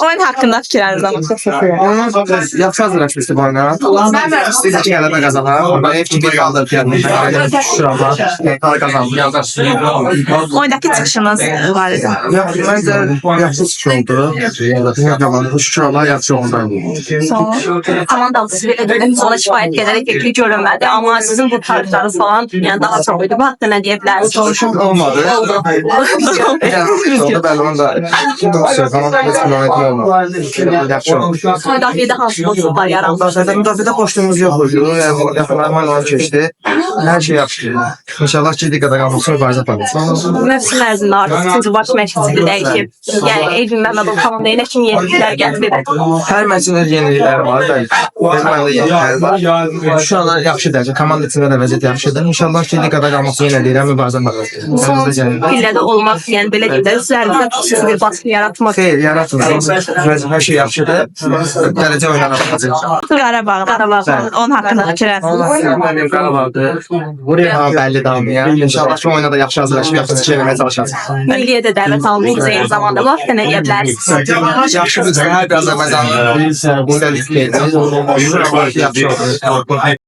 Oyun hakkında fikirlərinizi alın. Yaxşı hazırlaşmışdı bu oyuna. İstəyirdik ki, qələbə qazanar. Ben ev kimi qaldırıb gəldim. Şükür Allah. Kazandım. Oyundakı çıxışınız var idi. Məncə yaxşı çıxış oldu. Şükür Allah yaxşı oldu. Komandalısı belə dedim, ona kifayət qədər effektli görünmədi. Amma sizin bu tarifləriniz falan yəni daha çox idi. Bu haqda nə deyə bilərsiniz? Çalışım olmadı. Oldu bəli onda. Komanda heç kilometr olmadı. Yaxşı oldu. Müdafiədə hansı boşluqlar yarandı? Müdafiədə boşluğumuz yox idi. Yaxınlarla keçdi. Hər şey yaxşı. İnşallah ki, diqqətə qalmasın, mübarizə aparırız. Mövsüm ərzində artıq ikinci baş məşqçisi dəyişib. Yəni Elvin Məmmədov komandaya nə kimi yeniliklər gətirib? Hər məçində yeniliklər var, bəli. Məndə yeniliklər var. Şu an yaxşı dərəcə. Komanda içində də vəziyyət yaxşıdır. İnşallah ki, diqqətə qalmasın, yenə deyirəm, mübarizə aparırız. Son pillədə olmaq, yəni belə deyək də, üzərinizdə xüsusi bir baskı yaratmaq. Xeyr, yaratmır. Hər şey yaxşıdır. Gələcək oynanacaq. Qarabağ, onun haqqında fikirləriniz. Mənim Qarabağdır. Buraya bəlli damıya. İnşallah ki, oyuna da yaxşı hazırlaşıb, yaxşı çıxış eləməyə çalışacağıq. Milliyə də dəvət alınmışsınız eyni zamanda. Bu haqda nə deyə bilərsiniz? Yaxşı bir Azərbaycan istədik. Yaxşı oldu.